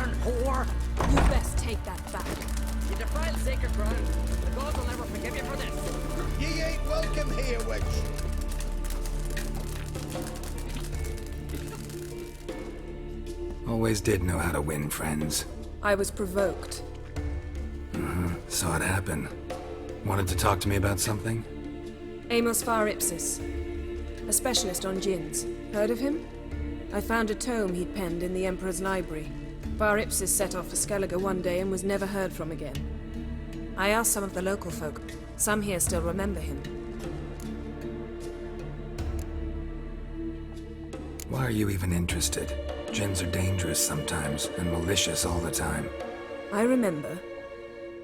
Darn whore! You best take that back. You defiled sacred ground. The gods will never forgive you for this. Ye ain't welcome here, witch. Always did know how to win friends. I was provoked. Saw it happen. Wanted to talk to me about something? Amos Ipsis, a specialist on djinns. Heard of him? I found a tome he'd penned in the Emperor's library. Ipsis set off for Skellige one day and was never heard from again. I asked some of the local folk. Some here still remember him. Why are you even interested? Djinns are dangerous sometimes, and malicious all the time. I remember.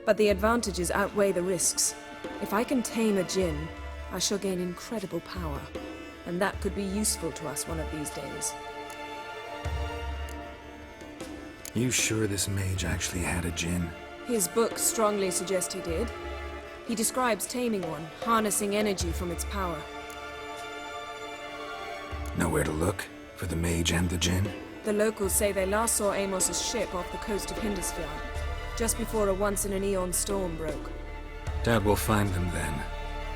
But the advantages outweigh the risks. If I can tame a djinn, I shall gain incredible power. And that could be useful to us one of these days. You sure this mage actually had a djinn? His books strongly suggest he did. He describes taming one, harnessing energy from its power. Nowhere to look? For the mage and the djinn? The locals say they last saw Amos's ship off the coast of Hindusfjord, just before a once-in-an-eon storm broke. Doubt we'll find them then.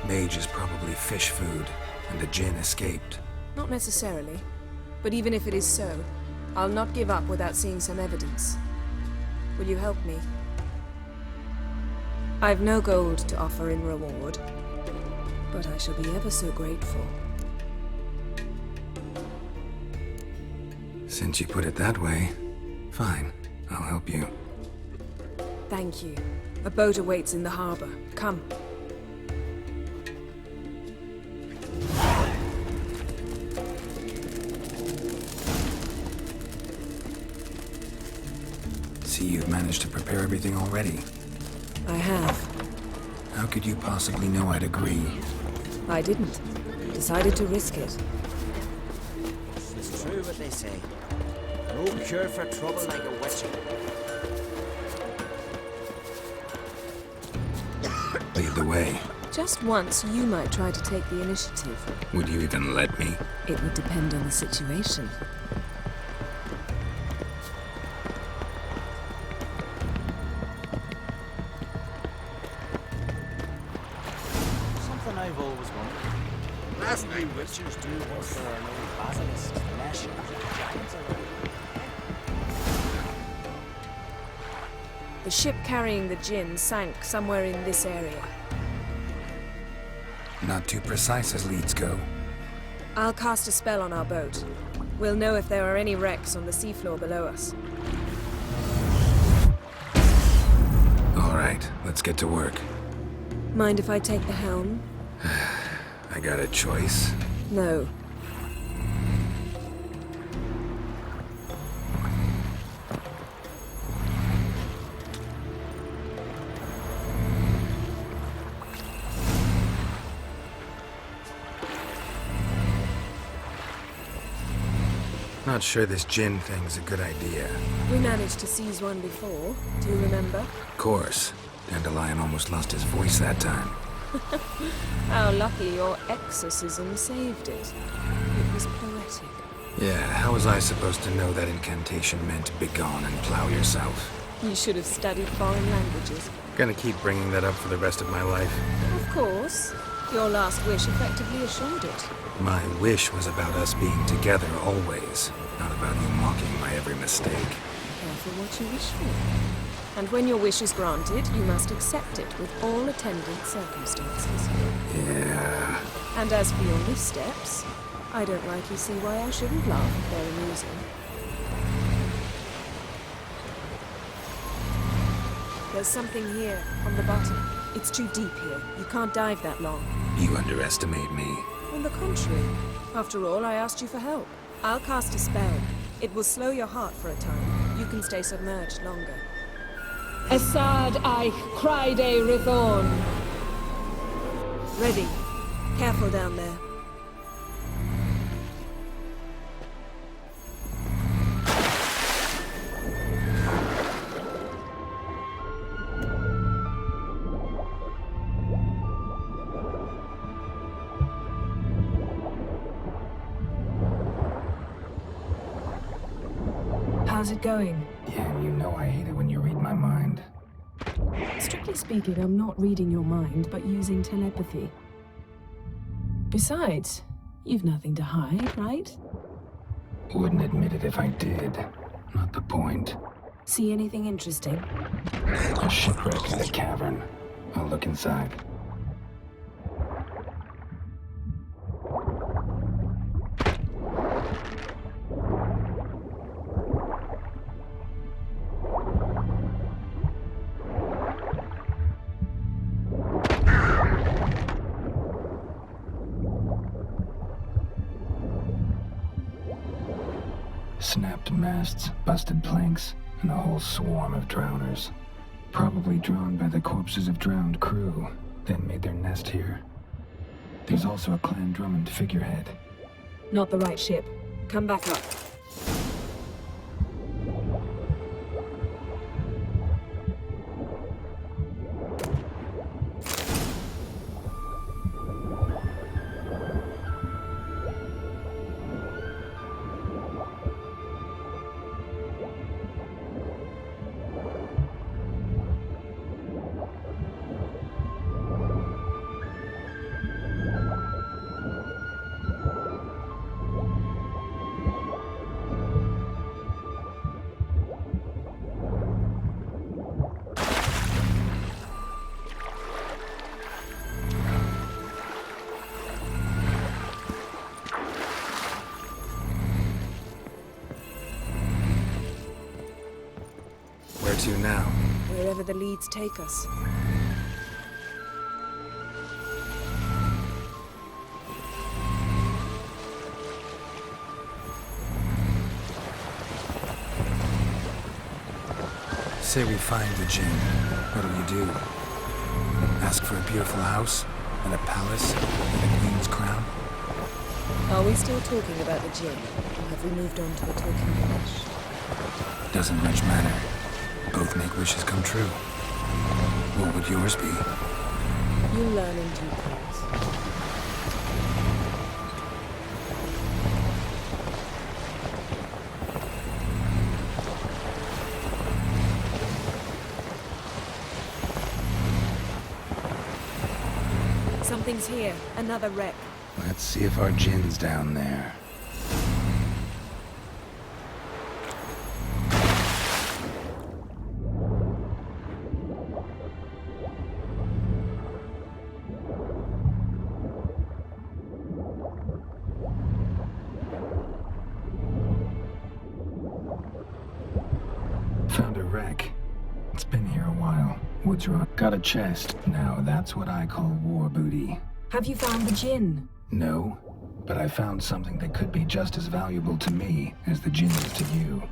Mage is probably fish food, and the djinn escaped. Not necessarily. But even if it is so, I'll not give up without seeing some evidence. Will you help me? I've no gold to offer in reward, but I shall be ever so grateful. Since you put it that way, fine. I'll help you. Thank you. A boat awaits in the harbor. Come. See, you've managed to prepare everything already. I have. How could you possibly know I'd agree? I didn't. Decided to risk it. It's true what they say. No cure for trouble like a witching. Lead the way. Just once, you might try to take the initiative. Would you even let me? It would depend on the situation. Something I've always wondered. Last night witches do was there are no basilisks, mesh, giants around. The ship carrying the djinn sank somewhere in this area. Not too precise as leads go. I'll cast a spell on our boat. We'll know if there are any wrecks on the seafloor below us. All right, let's get to work. Mind if I take the helm? I got a choice. No. Not sure this djinn thing's a good idea. We managed to seize one before. Do you remember? Of course. Dandelion almost lost his voice that time. How lucky your exorcism saved it. It was poetic. Yeah, how was I supposed to know that incantation meant begone and plow yourself? You should have studied foreign languages. Gonna keep bringing that up for the rest of my life. Of course. Your last wish effectively assured it. My wish was about us being together always, not about you mocking my every mistake. Careful what you wish for. And when your wish is granted, you must accept it with all attendant circumstances. Yeah. And as for your missteps, I don't rightly see why I shouldn't laugh if they're amusing. There's something here, on the bottom. It's too deep here. You can't dive that long. You underestimate me. On the contrary. After all, I asked you for help. I'll cast a spell. It will slow your heart for a time. You can stay submerged longer. Assad Eich Cryde Rithorn. Ready. Careful down there. How's it going? Yeah, you know I hate it when you read my mind. Strictly speaking, I'm not reading your mind, but using telepathy. Besides, you've nothing to hide, right? Wouldn't admit it if I did. Not the point. See anything interesting? A shipwreck in a cavern. I'll look inside. Snapped masts, busted planks, and a whole swarm of drowners. Probably drawn by the corpses of drowned crew, then made their nest here. There's also a Clan Drummond figurehead. Not the right ship. Come back up. Where to now? Wherever the leads take us. Say we find the Jinn. What'll you do? Ask for a beautiful house? And a palace? And a queen's crown? Are we still talking about the Jinn? Or have we moved on to a talking flesh? Doesn't much matter. Both make wishes come true. What would yours be? You'll learn in due course. Something's here. Another wreck. Let's see if our Jinn's down there. Found a wreck. It's been here a while. Woods rot. Got a chest. Now that's what I call war booty. Have you found the Jinn? No, but I found something that could be just as valuable to me as the Jinn is to you.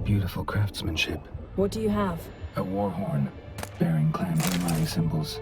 Beautiful craftsmanship. What do you have? A war horn, bearing Clan Hemai symbols.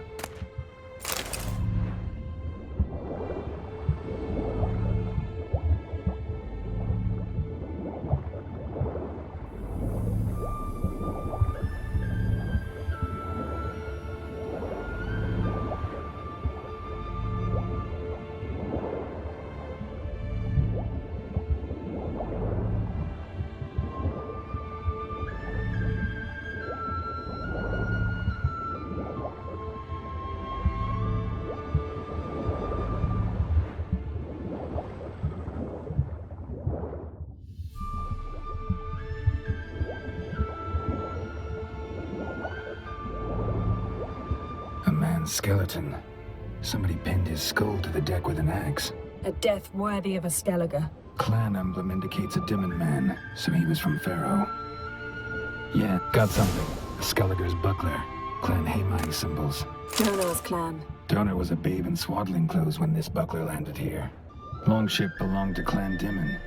A man's skeleton. Somebody pinned his skull to the deck with an axe. A death worthy of a Skellige. Clan emblem indicates a Dimon man, so he was from Pharaoh. Yeah, got something. A Skellige's buckler. Clan Hemai symbols. Donar's clan. Donar was a babe in swaddling clothes when this buckler landed here. Longship belonged to Clan Dimon.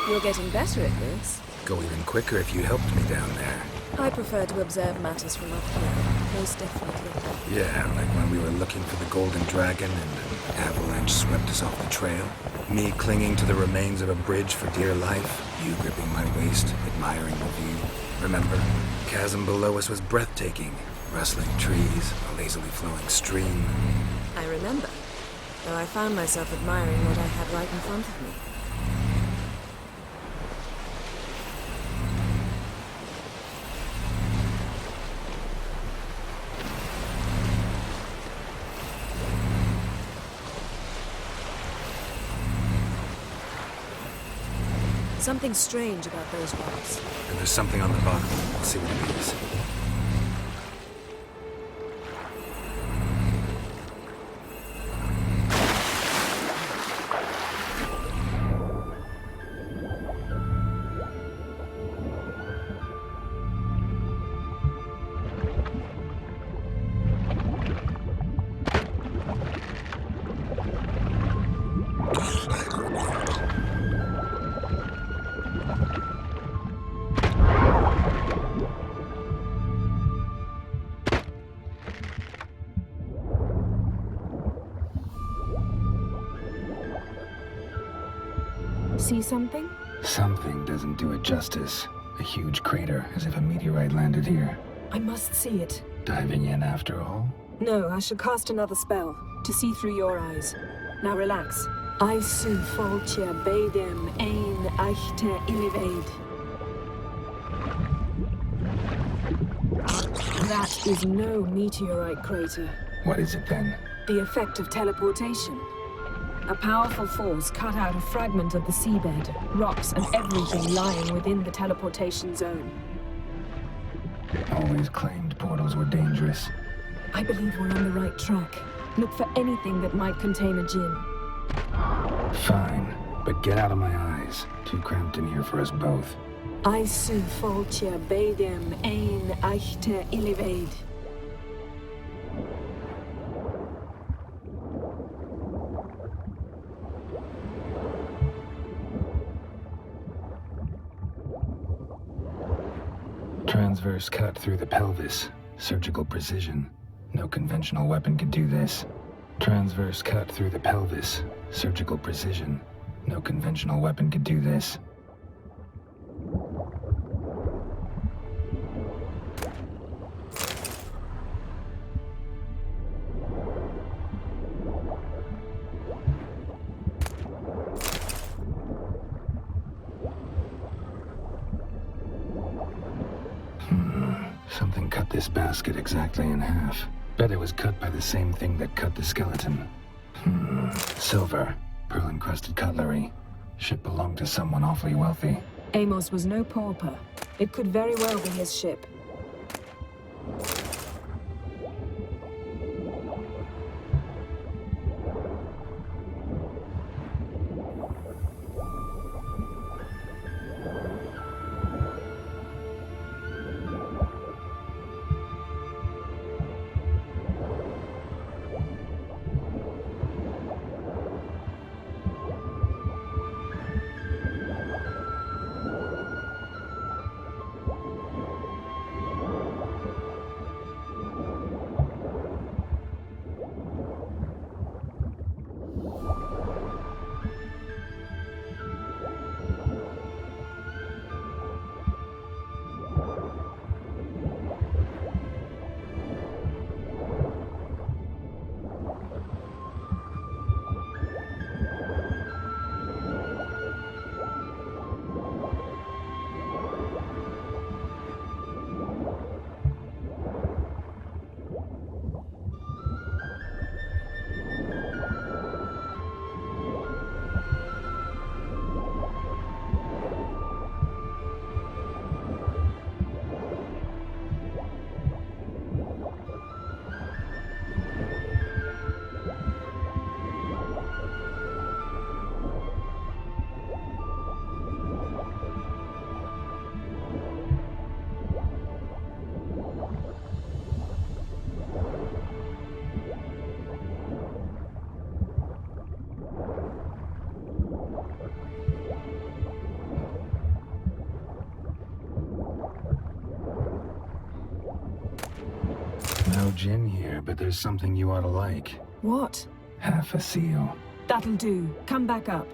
You're getting better at this. Go even quicker if you helped me down there. I prefer to observe matters from up here, most definitely. Yeah, like when we were looking for the Golden Dragon and an avalanche swept us off the trail. Me clinging to the remains of a bridge for dear life. You gripping my waist, admiring the view. Remember? Chasm below us was breathtaking. Rustling trees, a lazily flowing stream. I remember, though I found myself admiring what I had right in front of me. Something strange about those rocks. And there's something on the bottom. I'll see what it is. See something? Something doesn't do it justice. A huge crater, as if a meteorite landed here. I must see it. Diving in after all? No, I should cast another spell, to see through your eyes. Now relax. I su foltia bedem ein echte illivaid. That is no meteorite crater. What is it then? The effect of teleportation. A powerful force cut out a fragment of the seabed, rocks and everything lying within the teleportation zone. Always claimed portals were dangerous. I believe we're on the right track. Look for anything that might contain a djinn. Fine, but get out of my eyes. Too cramped in here for us both. I su foltia bedem ein echte illivaid. Transverse cut through the pelvis. Surgical precision. No conventional weapon could do this. Transverse cut through the pelvis. Surgical precision. No conventional weapon could do this. Something cut this basket exactly in half. Bet it was cut by the same thing that cut the skeleton. Silver. Pearl-encrusted cutlery. Ship belonged to someone awfully wealthy. Amos was no pauper. It could very well be his ship. No gin here, but there's something you ought to like. What? Half a seal. That'll do. Come back up.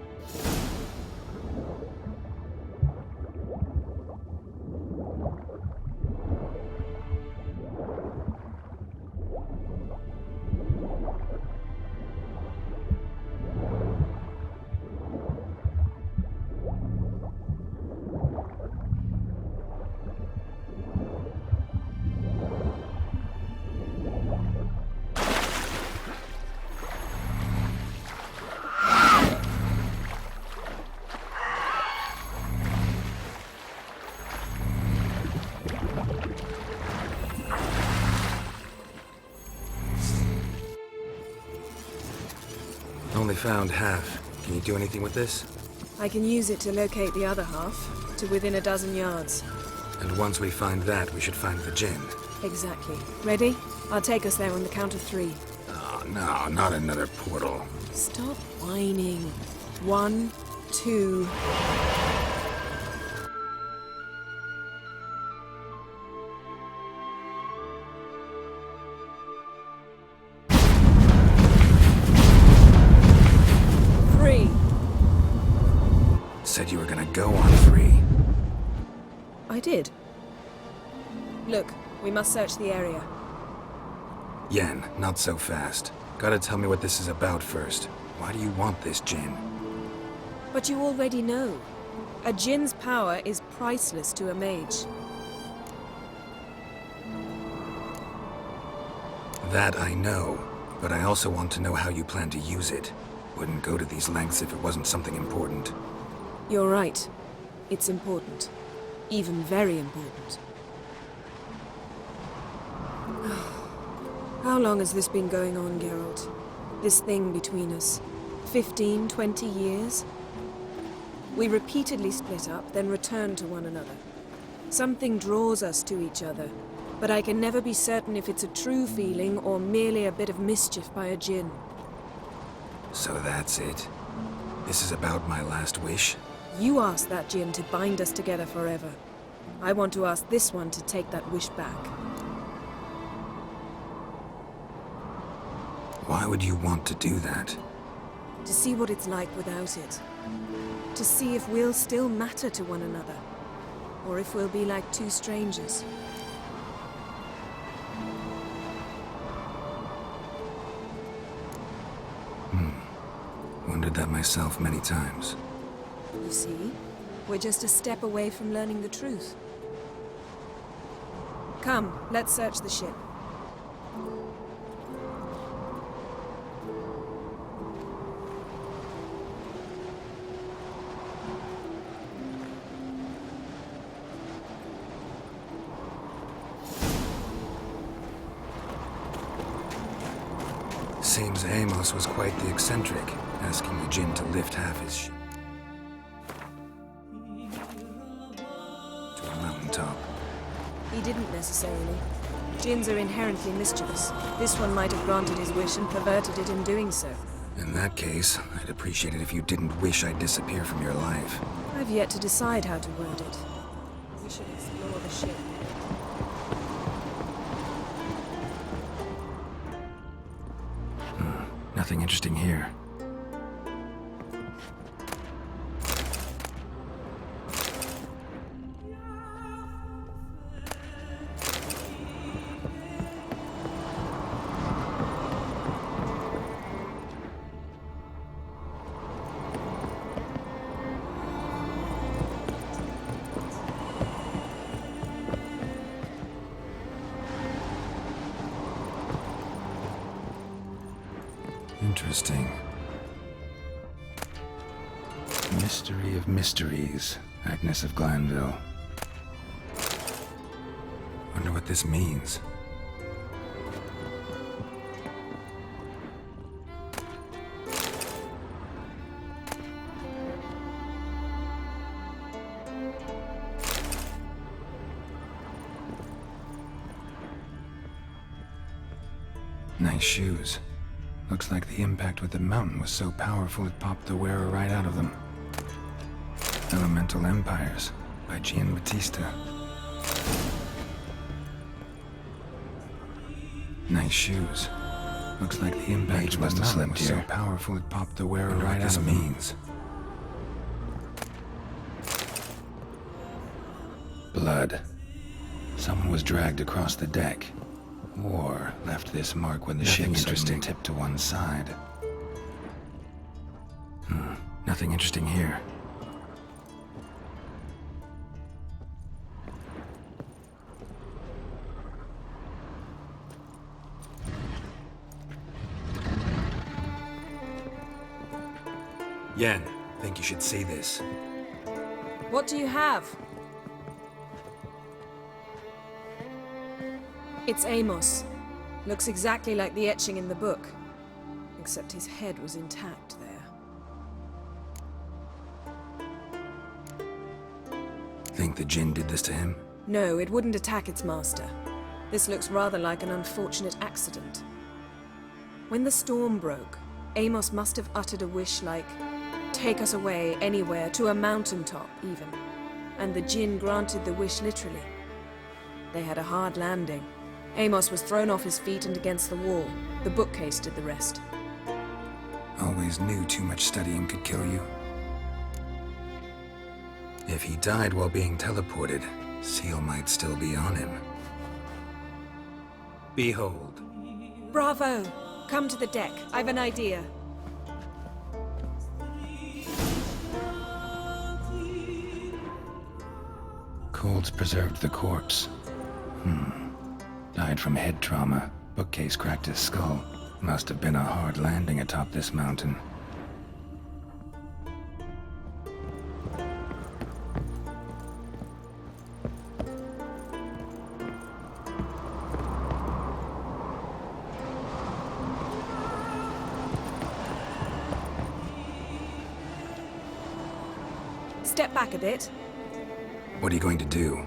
Only found half. Can you do anything with this? I can use it to locate the other half, to within a dozen yards. And once we find that, we should find the gin. Exactly. Ready? I'll take us there on the count of 3. Oh, no, not another portal. Stop whining. 1, 2... Said you were gonna go on 3. I did. Look, we must search the area. Yen, not so fast. Gotta tell me what this is about first. Why do you want this gin? But you already know. A djinn's power is priceless to a mage. That I know, but I also want to know how you plan to use it. Wouldn't go to these lengths if it wasn't something important. You're right. It's important. Even very important. How long has this been going on, Geralt? This thing between us? 15, 20 years? We repeatedly split up, then return to one another. Something draws us to each other, but I can never be certain if it's a true feeling or merely a bit of mischief by a djinn. So that's it. This is about my last wish? You asked that djinn to bind us together forever. I want to ask this one to take that wish back. Why would you want to do that? To see what it's like without it. To see if we'll still matter to one another. Or if we'll be like two strangers. Wondered that myself many times. You see? We're just a step away from learning the truth. Come, let's search the ship. Seems Amos was quite the eccentric, asking the djinn to lift half his ship to a mountaintop. He didn't necessarily. Djinns are inherently mischievous. This one might have granted his wish and perverted it in doing so. In that case, I'd appreciate it if you didn't wish I'd disappear from your life. I've yet to decide how to word it. We should explore the ship. Nothing interesting here. Interesting. Mystery of mysteries, Agnes of Glanville. Wonder what this means. Nice shoes. Looks like the impact with the mountain was so powerful it popped the wearer right out of them. Elemental Empires by Giambattista. Nice shoes. Looks like the impact must have slipped here. So powerful it popped the wearer right out of means. Blood. Someone was dragged across the deck. Or left this mark when the ship suddenly tipped to one side. Nothing interesting here. Yen, think you should see this. What do you have? It's Amos. Looks exactly like the etching in the book. Except his head was intact there. Think the Jinn did this to him? No, it wouldn't attack its master. This looks rather like an unfortunate accident. When the storm broke, Amos must have uttered a wish like, "Take us away, anywhere, to a mountaintop, even." And the Jinn granted the wish literally. They had a hard landing. Amos was thrown off his feet and against the wall. The bookcase did the rest. Always knew too much studying could kill you. If he died while being teleported, Seal might still be on him. Behold. Bravo! Come to the deck. I've an idea. Colds preserved the corpse. Died from head trauma. Bookcase cracked his skull. Must have been a hard landing atop this mountain. Step back a bit. What are you going to do?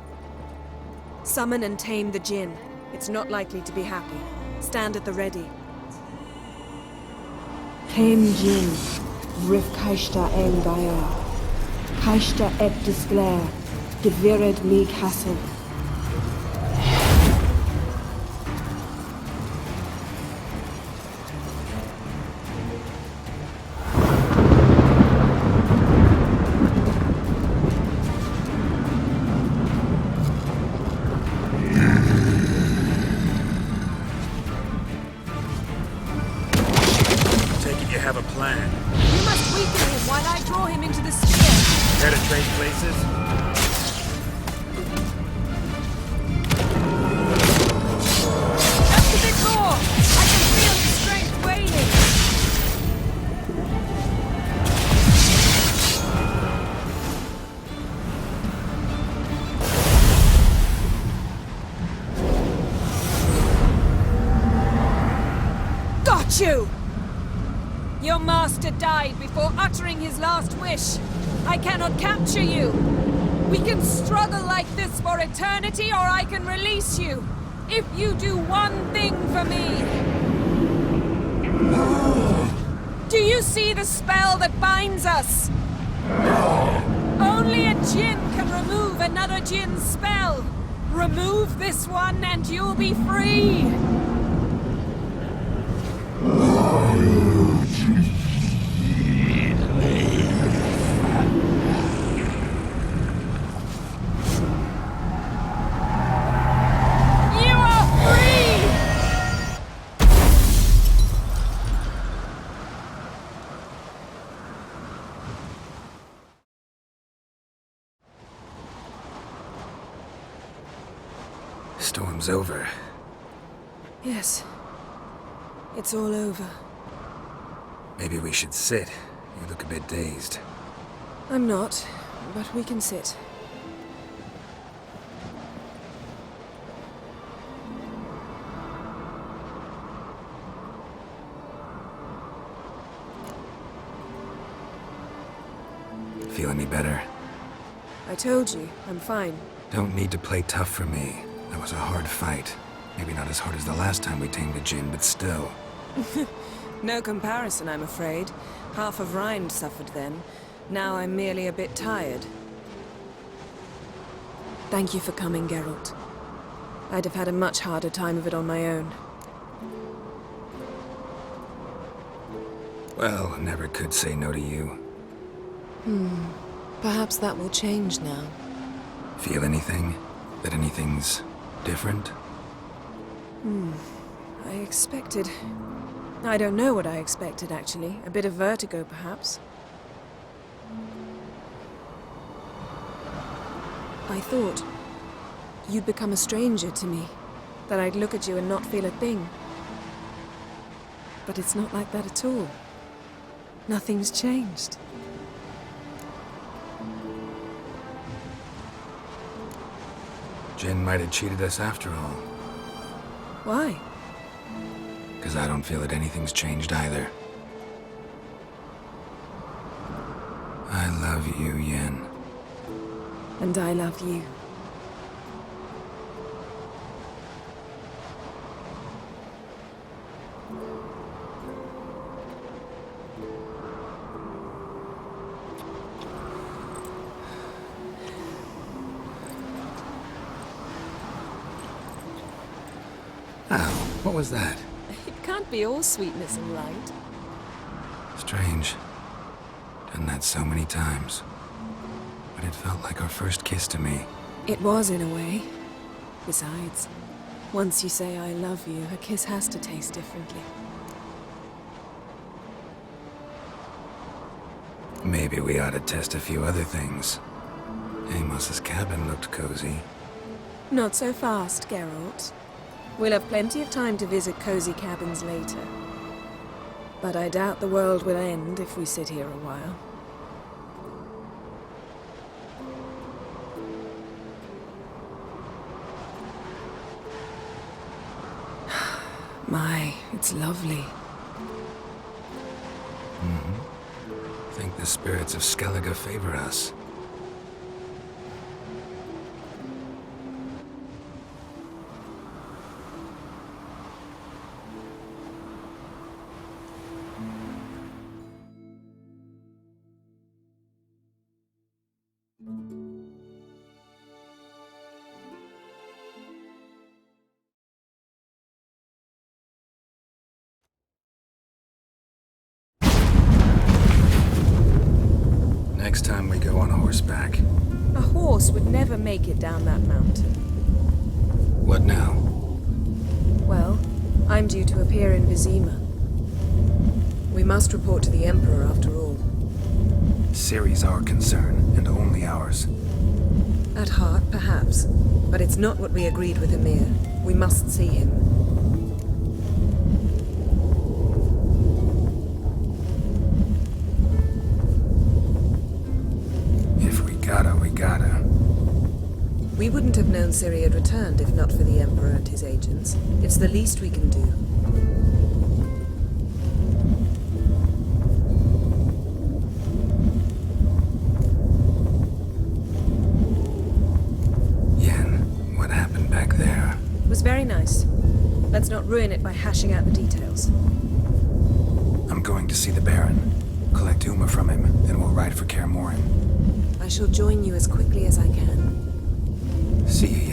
Summon and tame the Jinn. It's not likely to be happy. Stand at the ready. Tame Jinn, Rif Kaishta El Gaia, Kaishta Et Disglair, Gevired Mi Castle. Have a plan. You must weaken him while I draw him into the sphere. Care to trade places? Just a bit more! I can feel his strength waning! Got you! Your master died before uttering his last wish. I cannot capture you. We can struggle like this for eternity, or I can release you. If you do one thing for me. Do you see the spell that binds us? Only a Jinn can remove another Jinn's spell. Remove this one and you'll be free. Storm's over. Yes. It's all over. Maybe we should sit. You look a bit dazed. I'm not, but we can sit. Feel any better? I told you, I'm fine. Don't need to play tough for me. That was a hard fight. Maybe not as hard as the last time we tamed a Jinn, but still. No comparison, I'm afraid. Half of Rind suffered then. Now I'm merely a bit tired. Thank you for coming, Geralt. I'd have had a much harder time of it on my own. Well, I never could say no to you. Perhaps that will change now. Feel anything? That anything's different? I expected... I don't know what I expected, actually. A bit of vertigo, perhaps. I thought you'd become a stranger to me, that I'd look at you and not feel a thing. But it's not like that at all. Nothing's changed. Jin might have cheated us after all. Why? Because I don't feel that anything's changed either. I love you, Yen. And I love you. Ow, what was that? It can't be all sweetness and light. Strange. Done that so many times. But it felt like our first kiss to me. It was, in a way. Besides, once you say I love you, a kiss has to taste differently. Maybe we ought to test a few other things. Amos's cabin looked cozy. Not so fast, Geralt. We'll have plenty of time to visit cozy cabins later. But I doubt the world will end if we sit here a while. My, it's lovely. Think the spirits of Skellige favor us. Next time we go on horseback. A horse would never make it down that mountain. What now? Well, I'm due to appear in Vizima. We must report to the Emperor after all. Ciri's our concern, and only ours. At heart, perhaps. But it's not what we agreed with Emir. We must see him. If we gotta, we gotta. We wouldn't have known Ciri had returned if not for the Emperor and his agents. It's the least we can do. Yen, what happened back there? It was very nice. Let's not ruin it by hashing out the details. I'm going to see the Baron. Collect Uma from him, then we'll ride for Kaer Morhen. I shall join you as quickly as I can. See you,